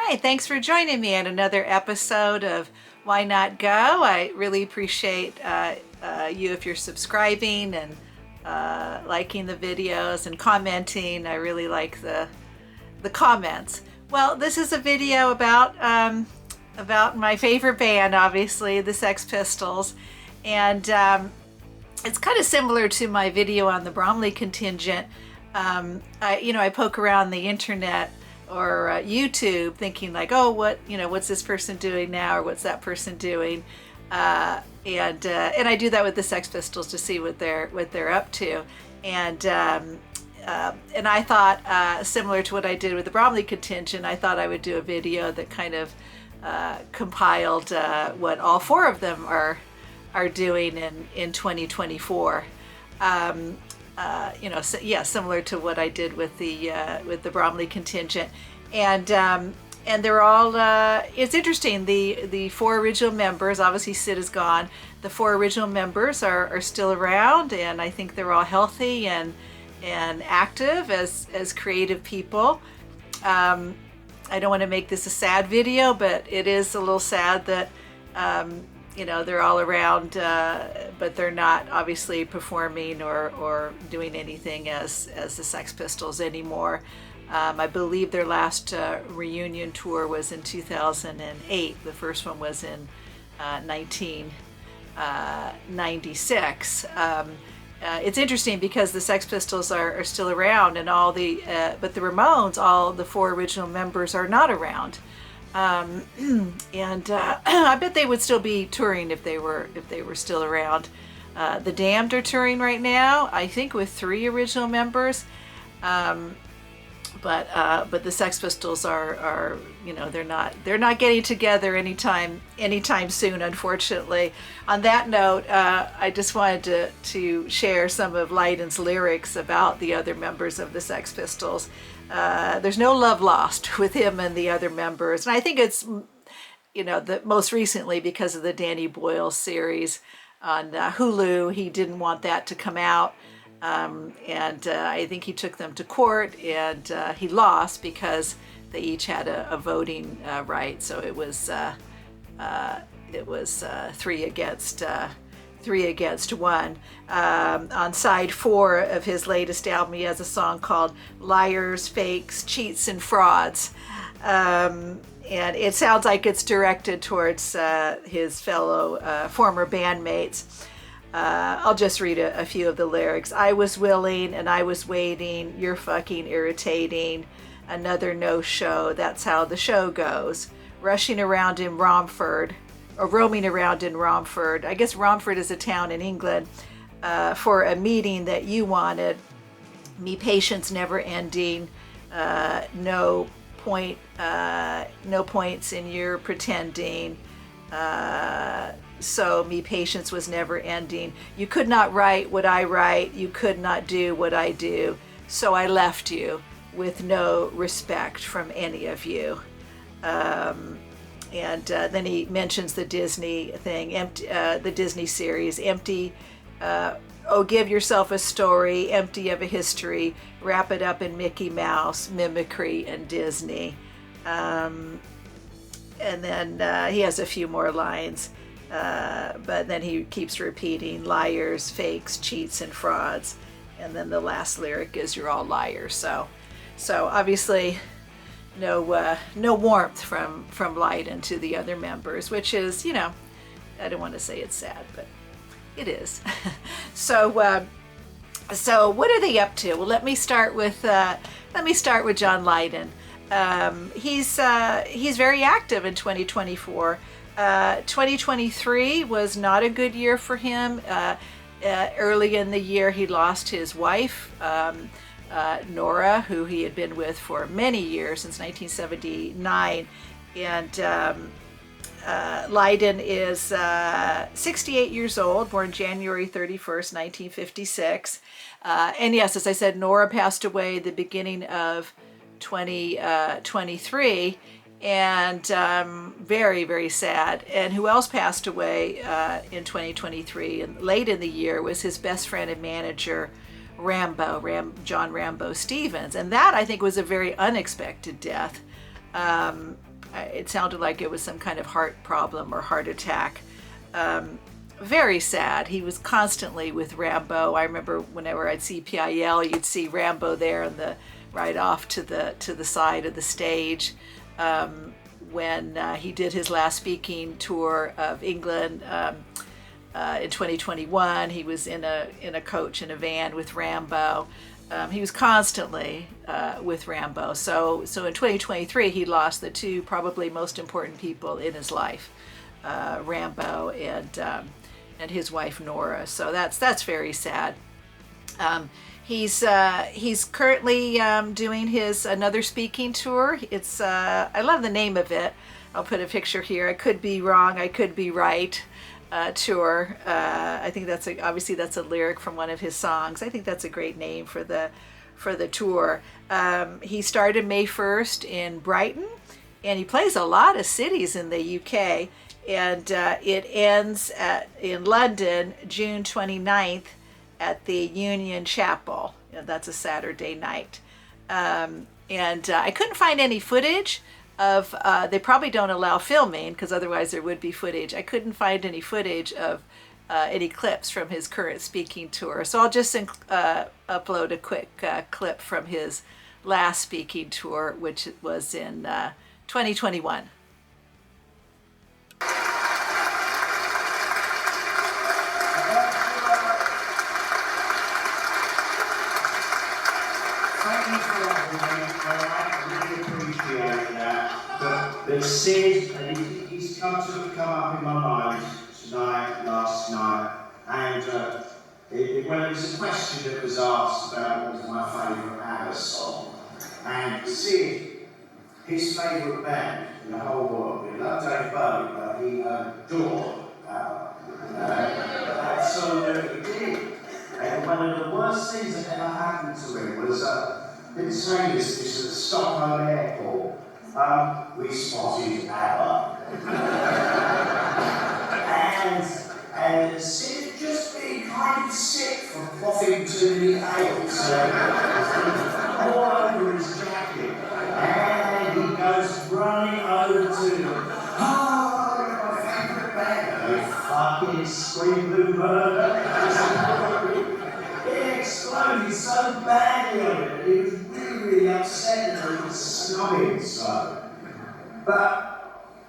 right, thanks for joining me on another episode of Why Not Go. I really appreciate you if you're subscribing and liking the videos and commenting. I really like the comments. Well, this is a video about my favorite band, obviously, the Sex Pistols, and it's kind of similar to my video on the Bromley contingent. I poke around the internet or YouTube thinking like, oh, what's this person doing now, or what's that person doing, and I do that with the Sex Pistols to see what they're up to, and I thought, similar to what I did with the Bromley contingent, I thought I would do a video that kind of compiled what all four of them are doing in 2024. Similar to what I did with the Bromley contingent, and they're all. It's interesting. The four original members, obviously Sid is gone. The four original members are still around, and I think they're all healthy and active as creative people. I don't want to make this a sad video, but it is a little sad that they're all around, but they're not obviously performing or doing anything as the Sex Pistols anymore. I believe their last reunion tour was in 2008. The first one was in 1996. It's interesting because the Sex Pistols are still around, and but the Ramones, all the four original members, are not around. I bet they would still be touring if they were still around. The Damned are touring right now, I think, with three original members. But the Sex Pistols are they're not getting together anytime soon, unfortunately. On that note, I just wanted to share some of Lydon's lyrics about the other members of the Sex Pistols. There's no love lost with him and the other members, and I think it's most recently because of the Danny Boyle series on Hulu. He didn't want that to come out. I think he took them to court, and he lost because they each had a voting right. So it was 3-1. On side 4 of his latest album, he has a song called "Liars, Fakes, Cheats, and Frauds," and it sounds like it's directed towards his fellow former bandmates. I'll just read a few of the lyrics. "I was willing and I was waiting. You're fucking irritating. Another no-show. That's how the show goes. Rushing around in Romford, or roaming around in Romford." I guess Romford is a town in England. "For a meeting that you wanted. Me patience never ending. No points in your pretending. So me patience was never ending. You could not write what I write. You could not do what I do. So I left you with no respect from any of you." Then he mentions the Disney thing, the Disney series, "Empty. Oh, give yourself a story, empty of a history. Wrap it up in Mickey Mouse, mimicry, and Disney." And then he has a few more lines. But then he keeps repeating "liars, fakes, cheats, and frauds," and then the last lyric is "you're all liars." So obviously no warmth from Lydon to the other members, which is, I don't want to say it's sad, but it is. So what are they up to? Well, let me start with John Lydon. He's very active in 2024. 2023 was not a good year for him. Early in the year, he lost his wife, Nora, who he had been with for many years, since 1979. And Lydon is 68 years old, born January 31st, 1956. And yes, as I said, Nora passed away at the beginning of 2023. And very, very sad. And who else passed away in 2023 and late in the year was his best friend and manager, John Rambo Stevens. And that, I think, was a very unexpected death. It sounded like it was some kind of heart problem or heart attack. Very sad. He was constantly with Rambo. I remember whenever I'd see PIL, you'd see Rambo there in the right off to the side of the stage. When he did his last speaking tour of England in 2021, he was in a coach in a van with Rambo. He was constantly with Rambo. So in 2023, he lost the two probably most important people in his life, Rambo and his wife Nora. So that's very sad. He's currently doing his another speaking tour. It's I love the name of it. I'll put a picture here. I could be wrong, I could be right. Tour. I think obviously that's a lyric from one of his songs. I think that's a great name for the tour. He started May 1st in Brighton, and he plays a lot of cities in the UK. And it ends in London June 29th at the Union Chapel. That's a Saturday night. And I couldn't find any footage of, they probably don't allow filming because otherwise there would be footage. I couldn't find any footage of any clips from his current speaking tour. So I'll just upload a quick clip from his last speaking tour, which was in 2021. But Sid, he's come up in my mind tonight, last night, and well, it was a question that was asked about what was my favourite ABBA song, and Sid, his favourite band in the whole world, he loved Dave Bowie, but he adored ABBA. Absolutely did. And one of the worst things that ever happened to him was, didn't say this at Stockholm Airport. We spotted ABBA. and Sid had just been kind of sick from quaffing too many ales. All over his jacket. And he goes running over to them. Oh, my favourite band. They fucking scream blue murder. It exploded so badly on it. He was really upset and he was snobbing so. But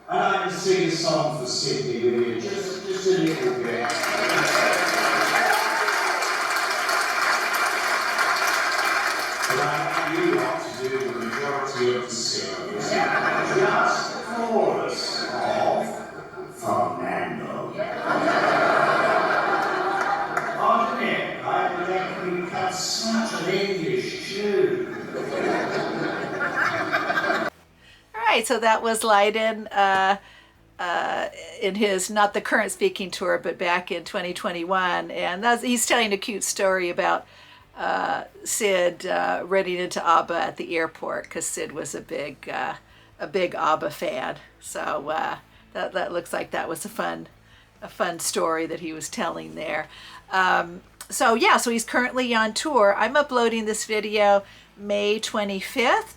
I'd like to sing a song for Sydney with you, just a little bit. But I want you lot to do the majority of the singing. Just the chorus of Fernando. Isn't it? I reckon we cut such an English tune. All right, so that was Lydon in his, not the current speaking tour, but back in 2021. And he's telling a cute story about Sid running into ABBA at the airport because Sid was a big ABBA fan. So that looks like that was a fun story that he was telling there. So he's currently on tour. I'm uploading this video May 25th.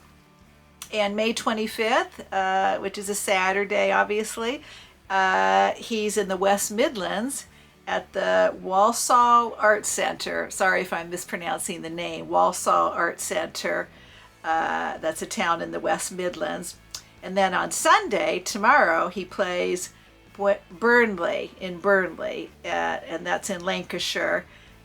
And May 25th, which is a Saturday, obviously, he's in the West Midlands at the Walsall Arts Centre. Sorry if I'm mispronouncing the name. Walsall Arts Centre. That's a town in the West Midlands. And then on Sunday, tomorrow, he plays Burnley, and that's in Lancashire.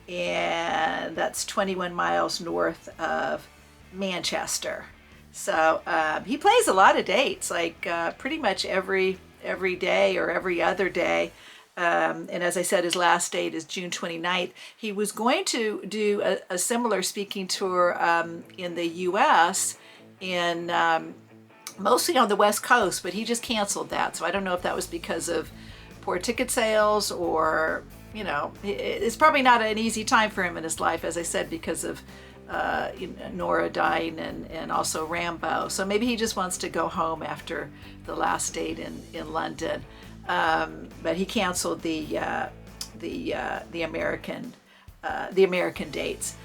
And that's 21 miles north of Manchester. So he plays a lot of dates, like pretty much every day or every other day. And as I said, his last date is June 29th. He was going to do a similar speaking tour in the U.S. Mostly on the West Coast, but he just canceled that. So I don't know if that was because of poor ticket sales or, it's probably not an easy time for him in his life, as I said, because of Nora dying and also Rambo. So maybe he just wants to go home after the last date in London. But he canceled the American dates.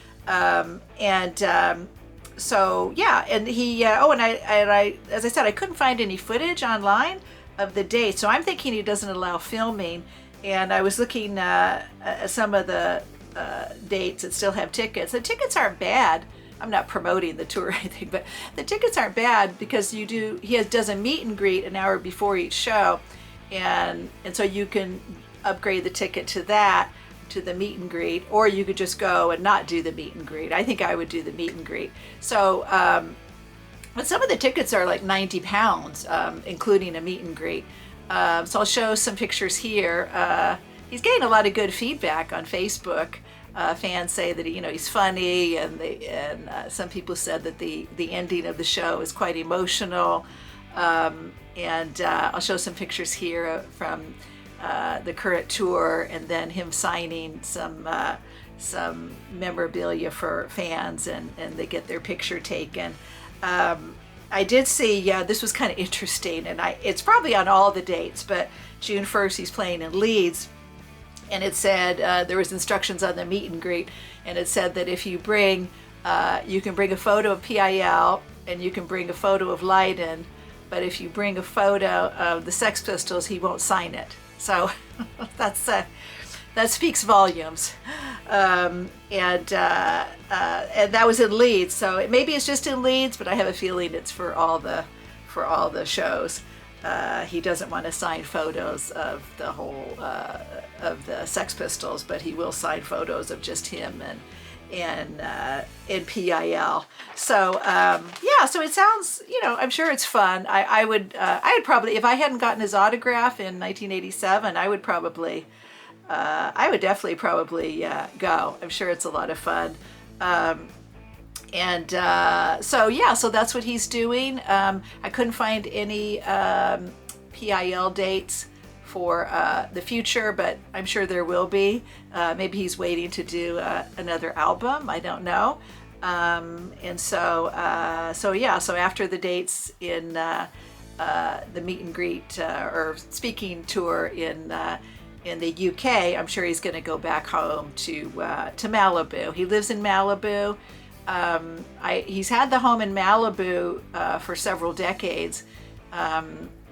so yeah, and he and I as I said, I couldn't find any footage online of the date, so I'm thinking he doesn't allow filming. And I was looking at some of the dates that still have tickets. The tickets aren't bad. I'm not promoting the tour or anything, but the tickets aren't bad because does a meet and greet an hour before each show, and so you can upgrade the ticket to the meet and greet, or you could just go and not do the meet and greet. I think I would do the meet and greet. So, but some of the tickets are like £90, including a meet and greet. So I'll show some pictures here. He's getting a lot of good feedback on Facebook. Fans say that he's funny, and some people said that the ending of the show is quite emotional. And I'll show some pictures here from the current tour, and then him signing some memorabilia for fans, and they get their picture taken. I did see, this was kind of interesting, and it's probably on all the dates, but June 1st he's playing in Leeds, and it said there was instructions on the meet and greet, and it said that if you you can bring a photo of PIL, and you can bring a photo of Lydon, but if you bring a photo of the Sex Pistols, he won't sign it. So that speaks volumes. And that was in Leeds, so maybe it's just in Leeds, but I have a feeling it's for all the shows. He doesn't want to sign photos of the whole of the Sex Pistols, but he will sign photos of just him and PIL. So so it sounds, I'm sure it's fun. I'd probably, if I hadn't gotten his autograph in 1987, I would definitely probably go. I'm sure it's a lot of fun. So that's what he's doing. I couldn't find any PIL dates for the future, but I'm sure there will be. Maybe he's waiting to do another album. I don't know. So after the dates in the meet and greet or speaking tour in the UK, I'm sure he's going to go back home to Malibu. He lives in Malibu. He's had the home in Malibu for several decades.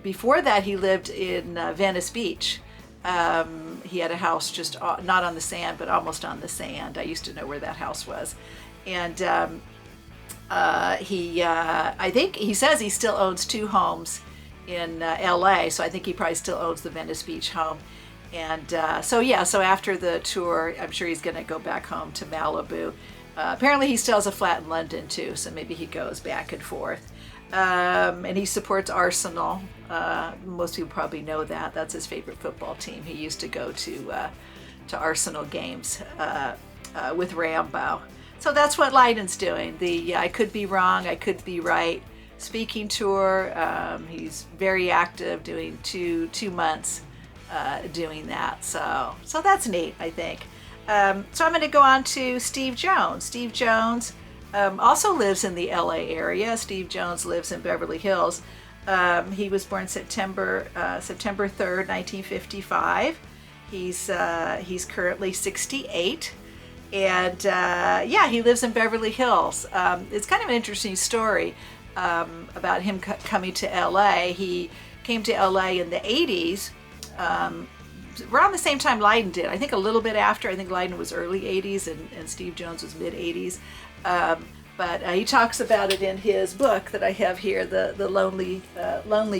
Before that, he lived in Venice Beach. He had a house just not on the sand, but almost on the sand. I used to know where that house was. And I think he says he still owns 2 homes in LA, so I think he probably still owns the Venice Beach home. And so after the tour, I'm sure he's going to go back home to Malibu. Apparently he still has a flat in London too, so maybe he goes back and forth. And he supports Arsenal. Most people probably know that. That's his favorite football team. He used to go to Arsenal games with Rambo. So that's what Lydon's doing. I could be wrong, I could be right. Speaking tour. He's very active, doing two months doing that. So that's neat, I think. So I'm going to go on to Steve Jones. Steve Jones also lives in the LA area. Steve Jones lives in Beverly Hills. He was born September 3rd, 1955. He's currently 68. And he lives in Beverly Hills. It's kind of an interesting story about him coming to LA. He came to LA in the 80s. Around the same time Lydon did. I think a little bit after. I think Lydon was early 80s and Steve Jones was mid 80s. But he talks about it in his book that I have here, the Lonely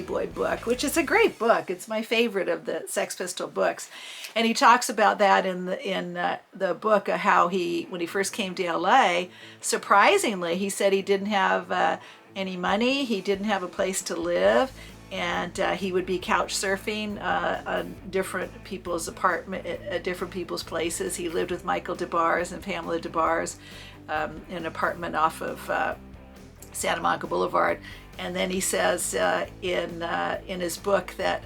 Boy book, which is a great book. It's my favorite of the Sex Pistol books. And he talks about that in the book, how when he first came to LA, surprisingly, he said he didn't have any money. He didn't have a place to live. And he would be couch surfing on different people's at different people's places. He lived with Michael DeBars and Pamela DeBars in an apartment off of Santa Monica Boulevard. And then he says in his book that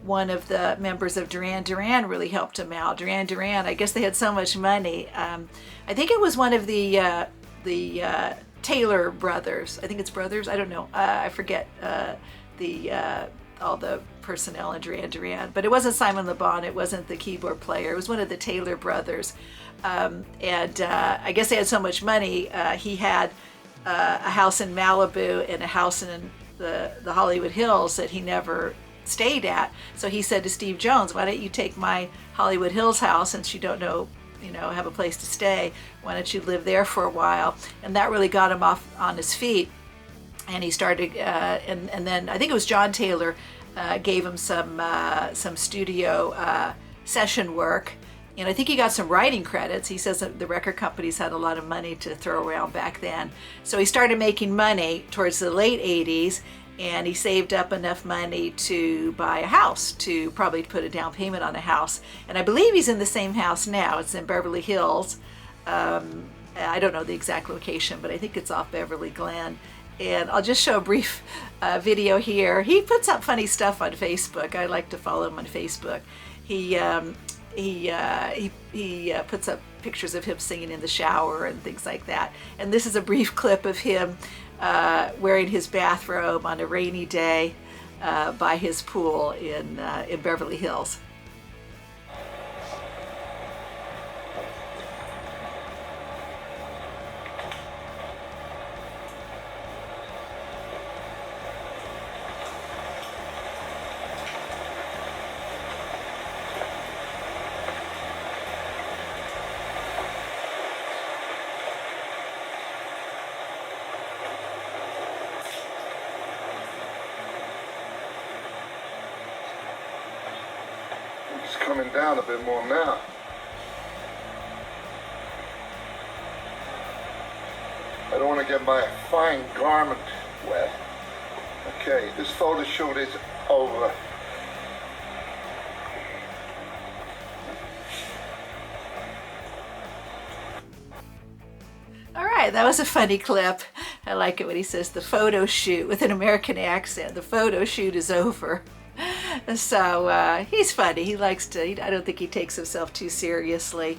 one of the members of Duran Duran really helped him out. Duran Duran, I guess they had so much money. I think it was one of the Taylor brothers. I think it's brothers. I don't know. I forget. All the personnel in Duran Duran, but it wasn't Simon Le Bon, it wasn't the keyboard player, it was one of the Taylor brothers. I guess they had so much money, he had a house in Malibu and a house in the Hollywood Hills that he never stayed at. So he said to Steve Jones, why don't you take my Hollywood Hills house, since you don't know, have a place to stay, why don't you live there for a while? And that really got him off on his feet. And he started, and then I think it was John Taylor gave him some studio session work. And I think he got some writing credits. He says that the record companies had a lot of money to throw around back then. So he started making money towards the late 80s, and he saved up enough money to buy a house, to probably put a down payment on a house. And I believe he's in the same house now. It's in Beverly Hills. I don't know the exact location, but I think it's off Beverly Glen. And I'll just show a brief video here. He puts up funny stuff on Facebook. I like to follow him on Facebook. He puts up pictures of him singing in the shower and things like that. And this is a brief clip of him wearing his bathrobe on a rainy day by his pool in Beverly Hills. Coming down a bit more now. I don't want to get my fine garment wet. Okay, this photo shoot is over. All right, that was a funny clip. I like it when he says the photo shoot with an American accent. The photo shoot is over. So he's funny. He likes to, I don't think he takes himself too seriously.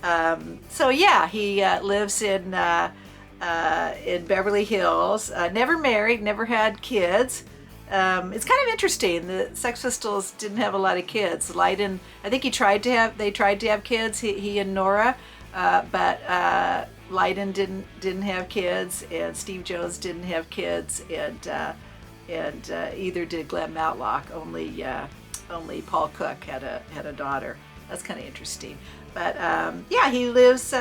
So yeah, he lives in Beverly Hills, never married, never had kids. It's kind of interesting. The Sex Pistols didn't have a lot of kids. Lydon, I think they tried to have kids, he and Nora, but Lydon didn't have kids, and Steve Jones didn't have kids, and either did Glenn Matlock. Only Paul Cook had a daughter. That's kind of interesting. But yeah, he lives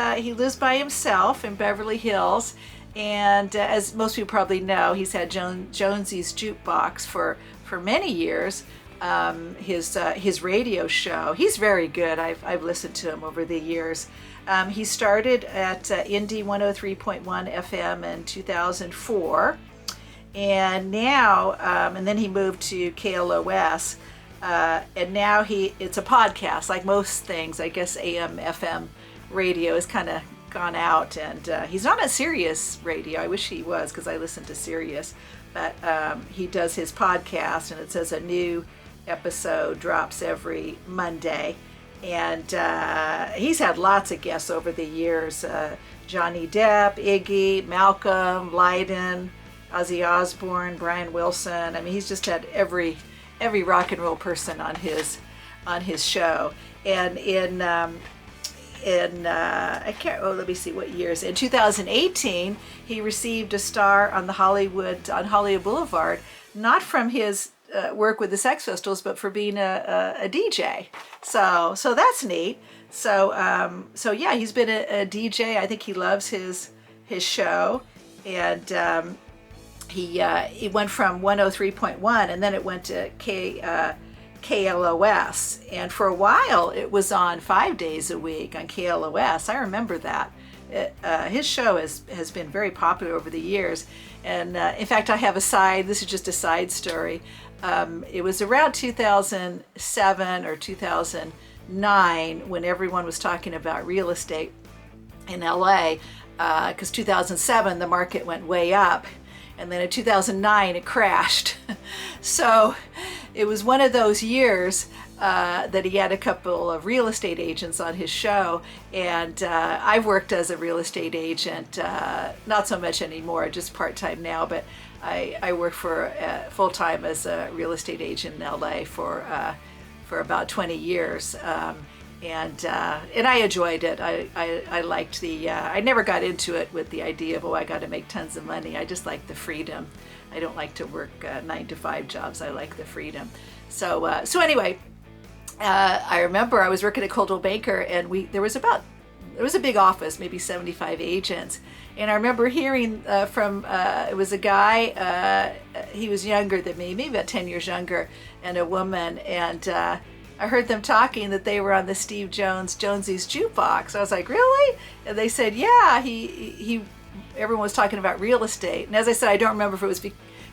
by himself in Beverly Hills, and as most people probably know, he's had Jonesy's Jukebox for many years. His radio show. He's very good. I've listened to him over the years. He started at Indy 103.1 FM in 2004. And now, and then he moved to KLOS, and now it's a podcast, like most things. I guess AM, FM radio has kind of gone out, and he's not on Sirius radio. I wish he was, because I listen to Sirius, but he does his podcast, and it says a new episode drops every Monday. And he's had lots of guests over the years, Johnny Depp, Iggy, Malcolm, Lydon, Ozzy Osbourne, Brian Wilson. I mean, he's just had every rock and roll person on his show. And let me see what years. In 2018, he received a star on Hollywood Boulevard, not from his work with the Sex Pistols, but for being a DJ. So that's neat. So yeah, he's been a DJ. I think he loves his show, and he went from 103.1, and then it went to KLOS, and for a while it was on 5 days a week on KLOS. I remember that. His show has been very popular over the years, and in fact, I have this is just a side story. It was around 2007 or 2009 when everyone was talking about real estate in LA, because 2007 the market went way up, and then in 2009 it crashed. So it was one of those years that he had a couple of real estate agents on his show, and I've worked as a real estate agent, not so much anymore, just part-time now, but I work for full-time as a real estate agent in LA for about 20 years. and I enjoyed it. I liked the. I never got into it with the idea of, oh, I got to make tons of money. I just like the freedom. I don't like to work 9-to-5 jobs. I like the freedom. So anyway, I remember I was working at Coldwell Banker, and there was a big office, maybe 75 agents. And I remember hearing from, it was a guy, he was younger than me, maybe about 10 years younger, and a woman. And I heard them talking that they were on the Steve Jones, Jonesy's Jukebox. I was like, really? And they said, yeah, everyone was talking about real estate. And as I said, I don't remember if it was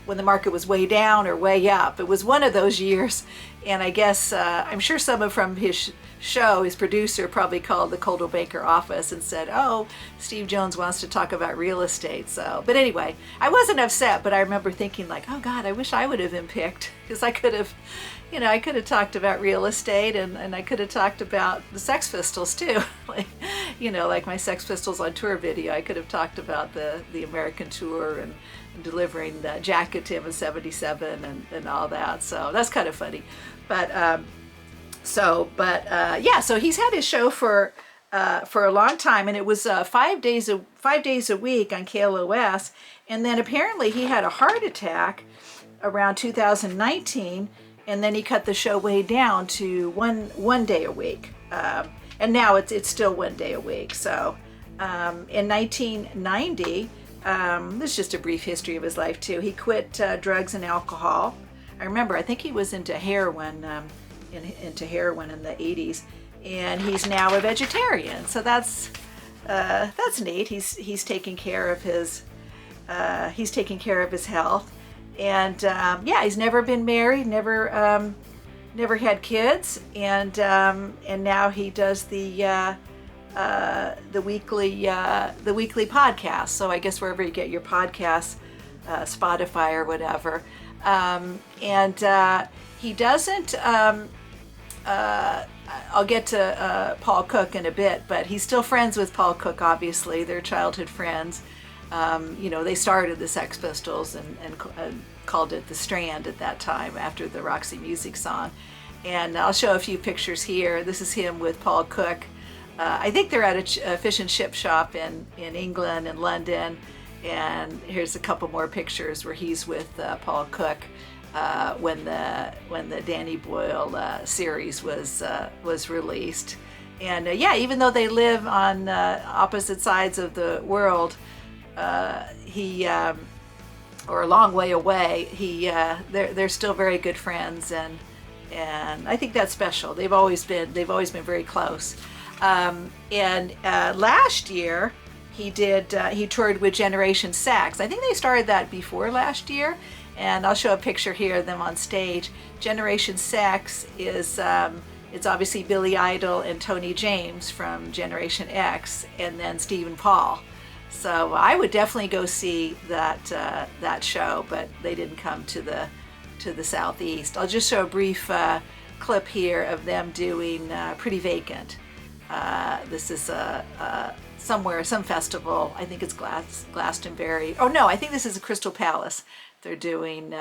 when the market was way down or way up. It was one of those years. And I guess, I'm sure someone from his show, his producer, probably called the Coldwell Banker office and said, oh, Steve Jones wants to talk about real estate. So, but anyway, I wasn't upset, but I remember thinking like, oh God, I wish I would have been picked, because I could have, I could have talked about real estate, and I could have talked about the Sex Pistols too. like my Sex Pistols on tour video. I could have talked about the American tour and delivering the jacket to him in '77 and all that. So that's kind of funny. So he's had his show for a long time, and it was 5 days a week on KLOS, and then apparently he had a heart attack around 2019, and then he cut the show way down to one day a week, and now it's still 1 day a week. So in 1990, this is just a brief history of his life too. He quit drugs and alcohol. I think he was into heroin. Into heroin in the 80s, and he's now a vegetarian. So that's neat. He's taking care of his health, and he's never been married, never had kids, and now he does the weekly podcast. So I guess wherever you get your podcasts, Spotify or whatever, he doesn't. I'll get to Paul Cook in a bit, but he's still friends with Paul Cook, obviously. They're childhood friends. They started the Sex Pistols and called it The Strand at that time, after the Roxy Music song. And I'll show a few pictures here. This is him with Paul Cook. I think they're at a fish and chip shop in England and London. And here's a couple more pictures where he's with Paul Cook. When the Danny Boyle series was released, and even though they live on opposite sides of the world, or a long way away, they're still very good friends, and I think that's special. They've always been very close. And last year he toured with Generation Sex. I think they started that before last year. And I'll show a picture here of them on stage. Generation Sex is, it's obviously Billy Idol and Tony James from Generation X, and then Steve and Paul. So I would definitely go see that show, but they didn't come to the Southeast. I'll just show a brief clip here of them doing Pretty Vacant. This is somewhere, some festival. I think it's Glastonbury. Oh no, I think this is a Crystal Palace. They're doing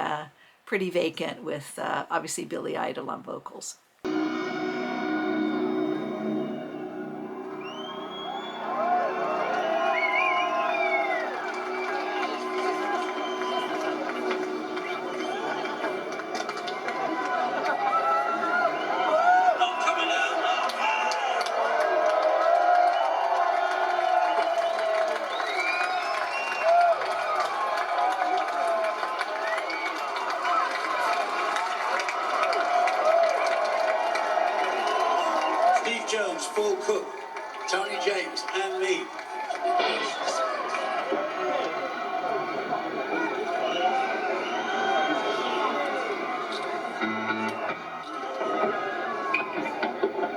Pretty Vacant with obviously Billy Idol on vocals. Steve Jones, Paul Cook, Tony James, and me.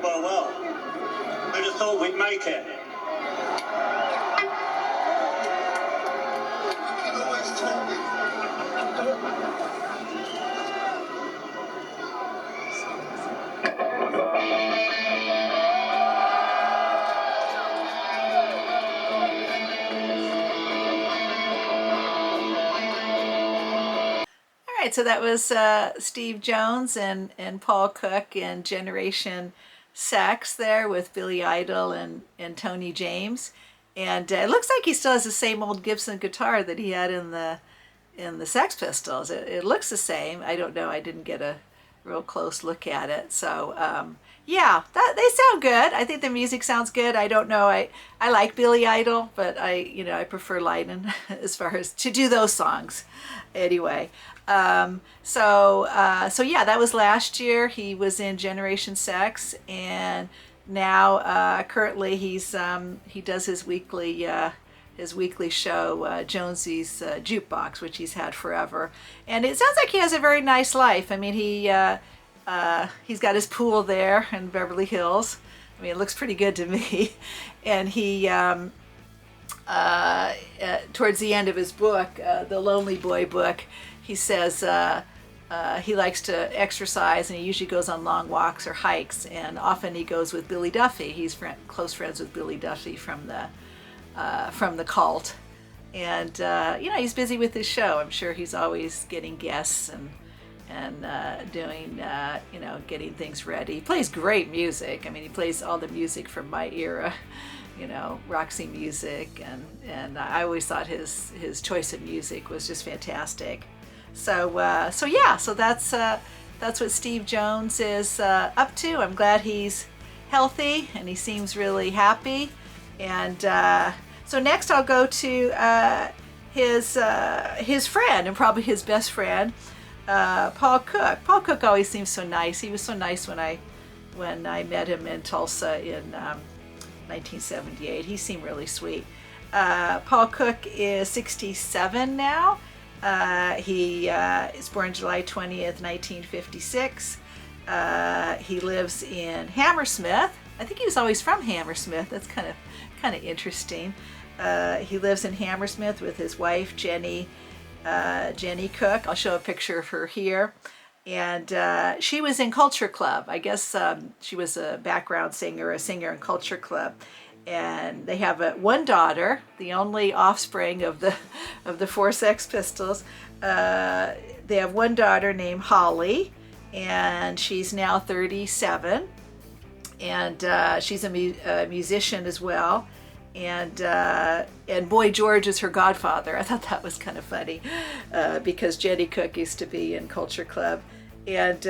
Well, who'd have thought we'd make it? So that was Steve Jones and Paul Cook in Generation Sex there with Billy Idol and Tony James. And it looks like he still has the same old Gibson guitar that he had in the Sex Pistols. It looks the same. I don't know. I didn't get a real close look at it. So yeah, they sound good. I think the music sounds good. I don't know. I like Billy Idol, but I prefer Lydon as far as to do those songs. Anyway, so yeah, that was last year. He was in Generation Sex, and now currently he does his weekly show, Jonesy's Jukebox, which he's had forever. And it sounds like he has a very nice life. I mean, he's got his pool there in Beverly Hills. I mean, it looks pretty good to me. And he, towards the end of his book, the Lonely Boy book, he says he likes to exercise, and he usually goes on long walks or hikes. And often he goes with Billy Duffy. He's close friends with Billy Duffy from the Cult. And he's busy with his show. I'm sure he's always getting guests and doing getting things ready. He plays great music. I mean, he plays all the music from my era, Roxy music, and I always thought his choice of music was just fantastic. So that's what Steve Jones is up to. I'm glad he's healthy and he seems really happy. And so next I'll go to his friend, and probably his best friend, Paul Cook. Paul Cook always seems so nice. He was so nice when I met him in Tulsa in 1978. He seemed really sweet. Paul Cook is 67 now. He is born July 20th, 1956. He lives in Hammersmith. I think he was always from Hammersmith. That's kind of interesting. He lives in Hammersmith with his wife, Jenny Cook. I'll show a picture of her here. And she was in Culture Club. I guess she was a background singer, a singer in Culture Club. And they have one daughter, the only offspring of the four Sex Pistols. They have one daughter named Holly, and she's now 37. And she's a musician as well. And Boy George is her godfather. I thought that was kind of funny because Jenny Cook used to be in Culture Club. And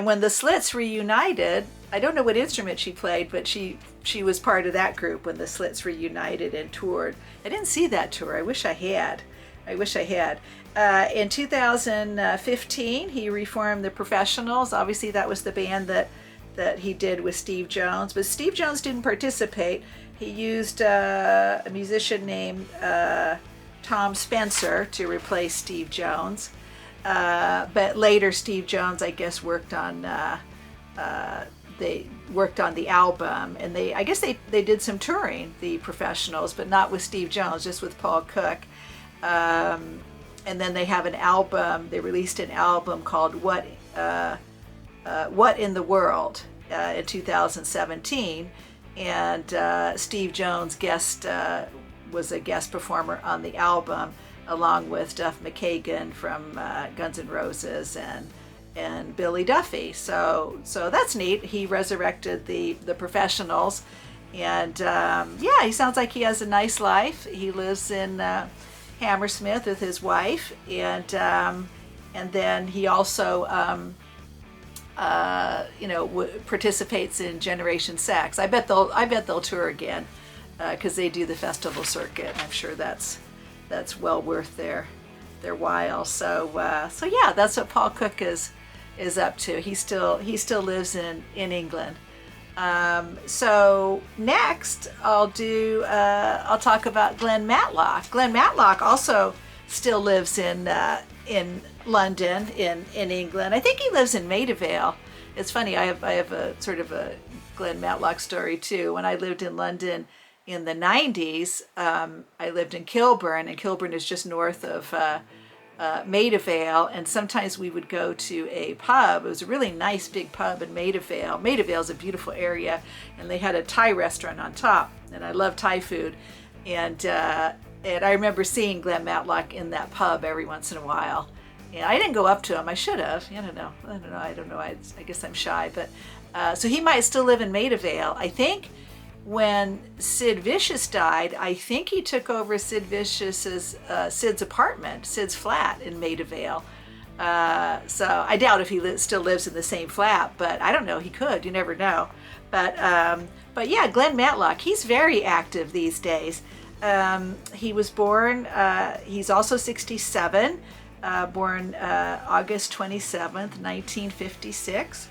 when the Slits reunited, I don't know what instrument she played, but she was part of that group when the Slits reunited and toured. I didn't see that tour. I wish I had. In 2015, he reformed the Professionals. Obviously, that was the band that he did with Steve Jones. But Steve Jones didn't participate. He used a musician named Tom Spencer to replace Steve Jones. But later, Steve Jones, I guess, worked on the album, and I guess they did some touring, the Professionals, but not with Steve Jones, just with Paul Cook. And then they have an album. They released an album called What in the World in 2017, and Steve Jones was a guest performer on the album, along with Duff McKagan from Guns N' Roses and Billy Duffy. So that's neat. He resurrected the Professionals, and he sounds like he has a nice life. He lives in Hammersmith with his wife, and then he also participates in Generation Sex. I bet they'll tour again because they do the festival circuit, and I'm sure that's well worth their while. So yeah, that's what Paul Cook is up to. He still lives in England. So next I'll talk about Glenn Matlock. Glenn Matlock also still lives in London in England. I think he lives in Maida Vale. It's funny. I have a sort of a Glenn Matlock story too. When I lived in London in the 90s, I lived in Kilburn, and Kilburn is just north of Maida Vale, and sometimes we would go to a pub. It was a really nice big pub in Maida Vale. Maida Vale is a beautiful area, and they had a Thai restaurant on top, and I love Thai food. And I remember seeing Glenn Matlock in that pub every once in a while. And I didn't go up to him. I should have. I don't know. I guess I'm shy. But so he might still live in Maida Vale. I think when Sid Vicious died, I think he took over Sid's apartment, Sid's flat in Maida Vale. So I doubt if he still lives in the same flat, but I don't know. He could. You never know. But yeah, Glenn Matlock. He's very active these days. He was born. He's also 67. Born August 27th, 1956,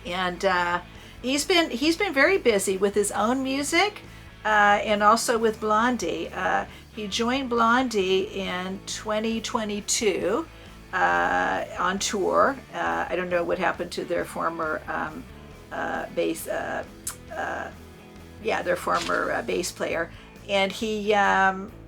and he's been very busy with his own music and also with Blondie. He joined Blondie in 2022 on tour. I don't know what happened to their former bass player, and he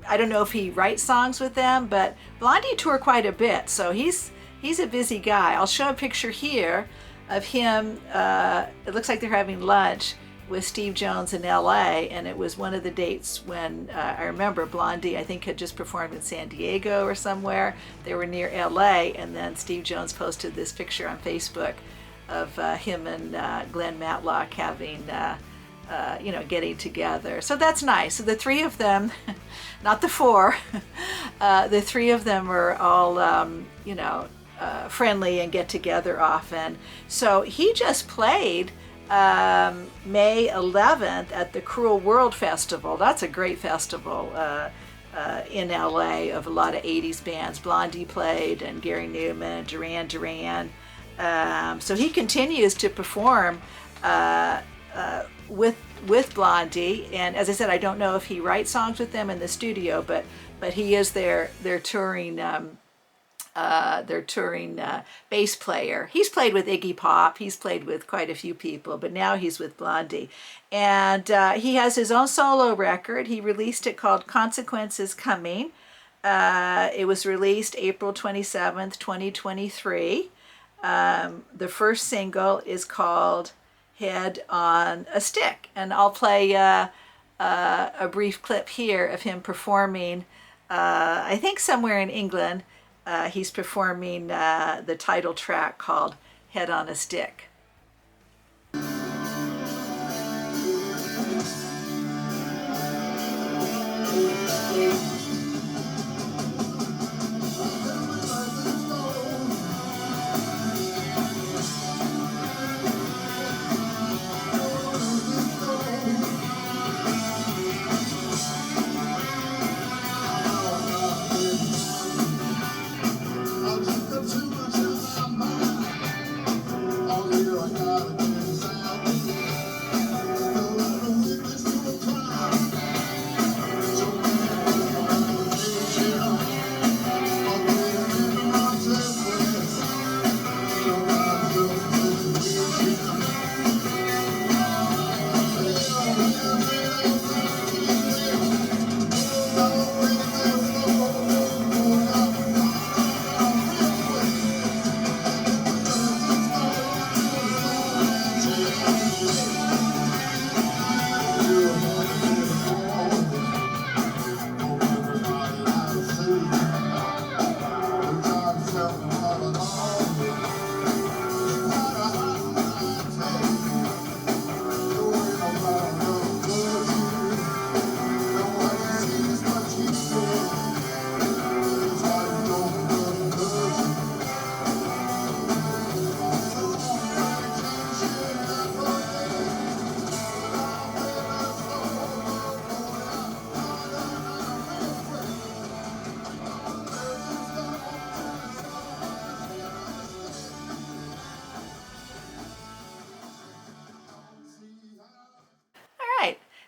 I don't know if he writes songs with them, but Blondie tour quite a bit, so he's a busy guy. I'll show a picture here of him. It looks like they're having lunch with Steve Jones in LA, and it was one of the dates when I remember Blondie, I think, had just performed in San Diego or somewhere. They were near LA, and then Steve Jones posted this picture on Facebook of him and Glenn Matlock having getting together. So that's nice. So the three of them, not the four, the three of them are all, friendly and get together often. So he just played May 11th at the Cruel World Festival. That's a great festival in LA of a lot of 80s bands. Blondie played, and Gary Newman, Duran Duran. So he continues to perform with Blondie, and as I said, I don't know if he writes songs with them in the studio, but he is their touring bass player. He's played with Iggy Pop, he's played with quite a few people, but now he's with Blondie, and he has his own solo record. He released it called Consequences Coming. It was released April 27th, 2023. The first single is called Head on a Stick, and I'll play a brief clip here of him performing, I think somewhere in England. He's performing the title track called Head on a Stick.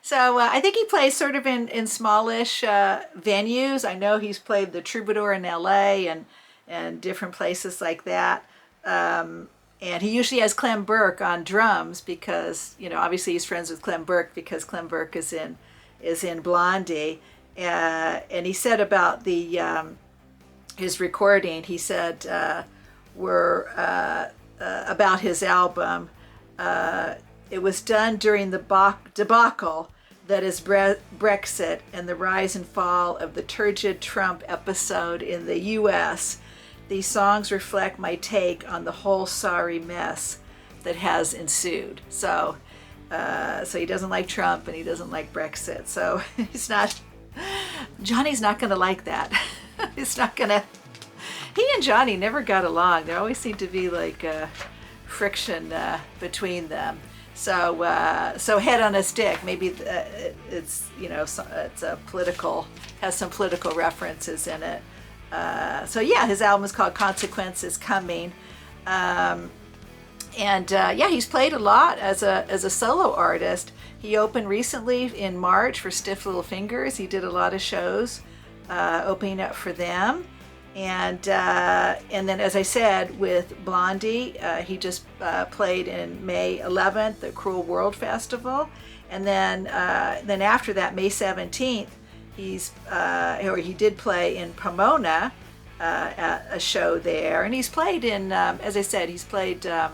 So I think he plays sort of in smallish venues. I know he's played the Troubadour in LA and different places like that. And he usually has Clem Burke on drums because, obviously he's friends with Clem Burke because Clem Burke is in Blondie. And he said about his recording, he said about his album, it was done during the debacle that is Brexit and the rise and fall of the turgid Trump episode in the U.S. these songs reflect my take on the whole sorry mess that has ensued. So he doesn't like Trump and he doesn't like Brexit. So Johnny's not going to like that. He's not going to. He and Johnny never got along. There always seemed to be like friction between them. So head on a stick. Maybe it's it's a political, has some political references in it. So yeah, his album is called Consequences Coming. He's played a lot as a solo artist. He opened recently in March for Stiff Little Fingers. He did a lot of shows opening up for them. And then, as I said, with Blondie, he just played in May 11th, the Cruel World Festival. And then after that, May 17th, he did play in Pomona at a show there. And he's played in, as I said, he's played the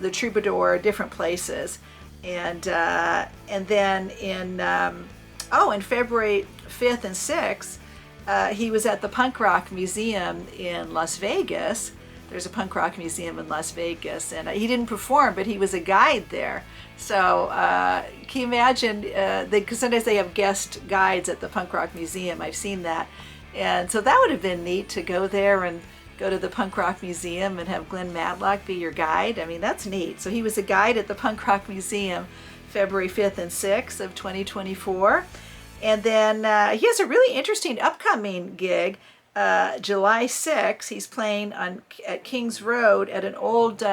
Troubadour, different places. And then in February 5th and 6th, he was at the Punk Rock Museum in Las Vegas. There's a punk rock museum in Las Vegas, and he didn't perform, but he was a guide there. So can you imagine, because sometimes they have guest guides at the Punk Rock Museum. I've seen that. And so that would have been neat to go there and go to the Punk Rock Museum and have Glenn Matlock be your guide. I mean, that's neat. So he was a guide at the Punk Rock Museum February 5th and 6th of 2024. And then he has a really interesting upcoming gig. July 6th, he's playing at Kings Road at an old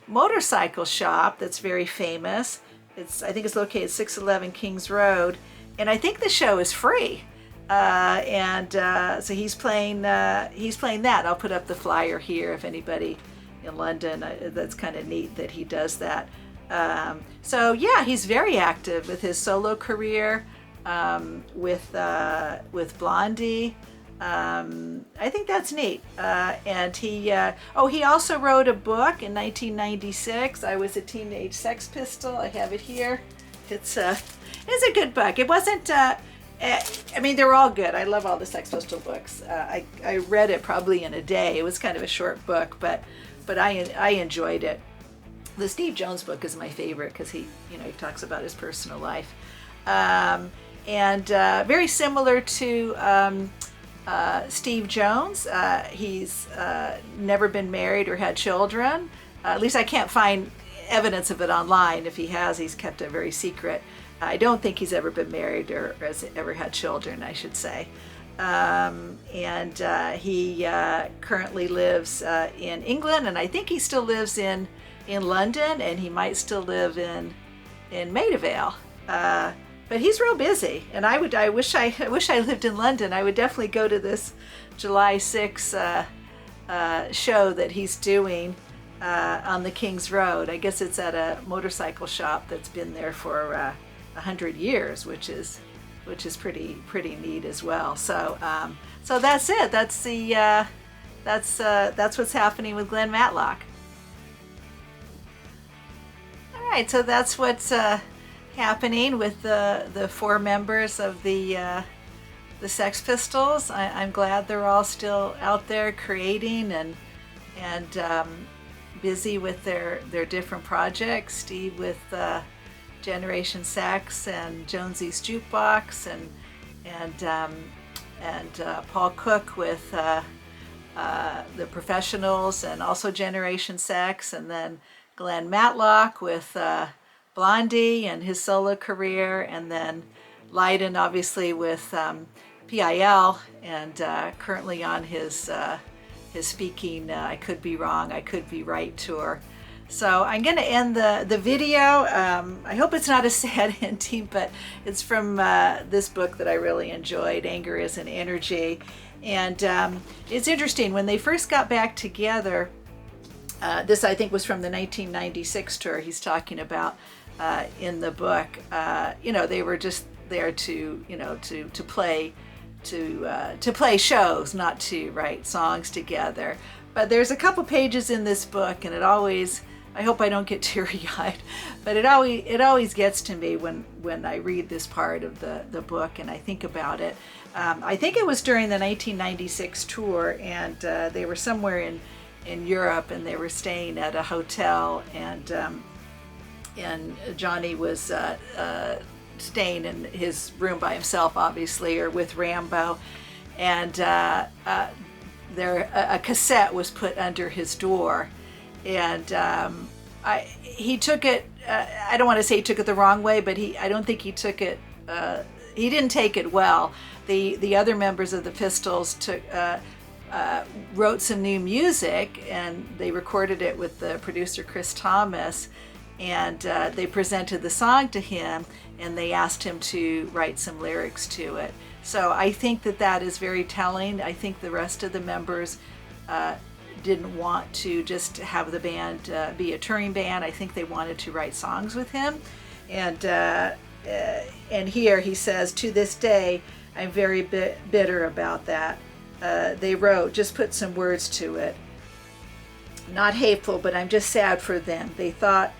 motorcycle shop that's very famous. I think it's located 611 Kings Road. And I think the show is free. So he's playing that. I'll put up the flyer here if anybody in London, that's kind of neat that he does that. So yeah, he's very active with his solo career, with Blondie. I think that's neat. And he also wrote a book in 1996. I Was a Teenage Sex Pistol. I have it here. It's a good book. It wasn't. I mean, they're all good. I love all the Sex Pistol books. I read it probably in a day. It was kind of a short book, but I enjoyed it. The Steve Jones book is my favorite because he talks about his personal life, and very similar to Steve Jones. He's never been married or had children. At least I can't find evidence of it online. If he has, he's kept it very secret. I don't think he's ever been married or has ever had children, I should say. He currently lives in England, and I think he still lives in London, and he might still live in Maida Vale. But he's real busy, and I wish I lived in London. I would definitely go to this July 6th show that he's doing on the King's Road. I guess it's at a motorcycle shop that's been there for 100 years, which is pretty neat as well. So that's it. That's what's happening with Glenn Matlock. All right, so that's what's happening with the four members of the Sex Pistols. I'm glad they're all still out there creating and busy with their different projects. Steve with Generation Sex and Jonesy's Jukebox, and Paul Cook with the Professionals and also Generation Sex, and then Glenn Matlock with Blondie and his solo career, and then Lydon obviously with PIL and currently on his speaking I Could Be Wrong, I Could Be Right tour. So I'm going to end the video. I hope it's not a sad ending, but it's from this book that I really enjoyed, Anger is an Energy. And it's interesting, when they first got back together, this I think was from the 1996 tour he's talking about in the book. They were just there to play shows, not to write songs together. But there's a couple pages in this book, and I hope I don't get teary-eyed, but it always gets to me when I read this part of the book and I think about it. I think it was during the 1996 tour, and they were somewhere in Europe, and they were staying at a hotel, and Johnny was staying in his room by himself, obviously, or with Rambo, and a cassette was put under his door, and he took it. I don't want to say he took it the wrong way, but I don't think he took it. He didn't take it well. The other members of the Pistols wrote some new music, and they recorded it with the producer Chris Thomas, and they presented the song to him, and they asked him to write some lyrics to it. So I think that is very telling. I think the rest of the members didn't want to just have the band be a touring band. I think they wanted to write songs with him, and here he says, to this day, I'm very bitter about that. They wrote, just put some words to it. Not hateful, but I'm just sad for them. They thought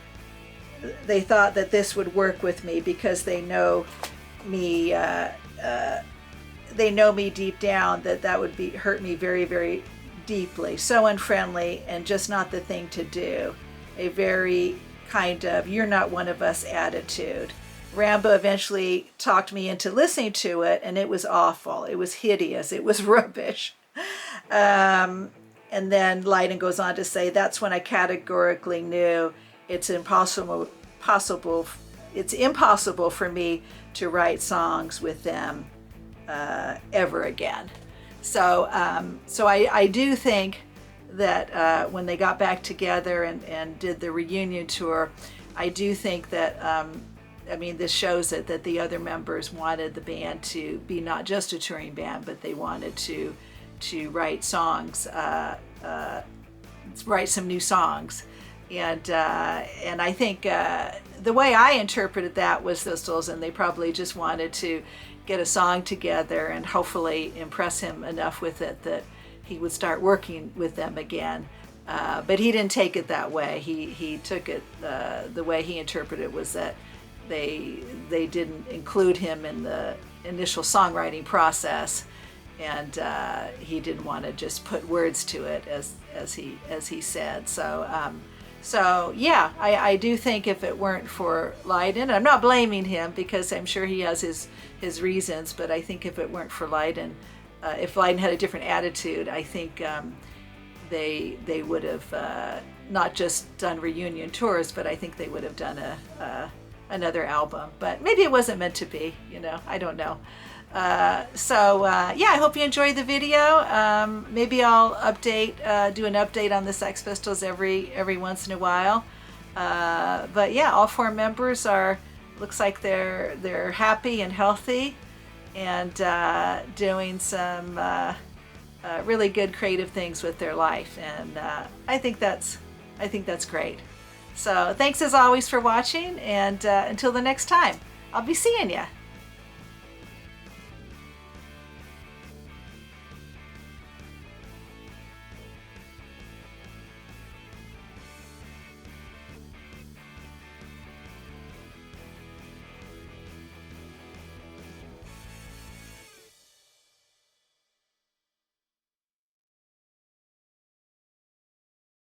that this would work with me because they know me. They know me deep down, that would hurt me very, very deeply. So unfriendly and just not the thing to do. A very kind of "you're not one of us" attitude. Rambo eventually talked me into listening to it, and it was awful. It was hideous. It was rubbish. And then Lydon goes on to say, that's when I categorically knew it's impossible for me to write songs with them ever again. So I do think that when they got back together and did the reunion tour, I do think that this shows that the other members wanted the band to be not just a touring band, but they wanted to write songs, write some new songs, and I think the way I interpreted that was Pistols, and they probably just wanted to get a song together and hopefully impress him enough with it that he would start working with them again. But he didn't take it that way. He took it the way he interpreted it was that they didn't include him in the initial songwriting process, and he didn't want to just put words to it as he said. So yeah, I do think if it weren't for Lydon, I'm not blaming him because I'm sure he has his reasons, but I think if it weren't for Lydon, if Lydon had a different attitude, I think they would have not just done reunion tours, but I think they would have done another album. But maybe it wasn't meant to be, I don't know. Yeah, I hope you enjoyed the video. Maybe I'll do an update on the Sex Pistols every once in a while. But yeah, all four members looks like they're happy and healthy, and doing some really good creative things with their life, and I think that's great. So thanks as always for watching, and until the next time, I'll be seeing you.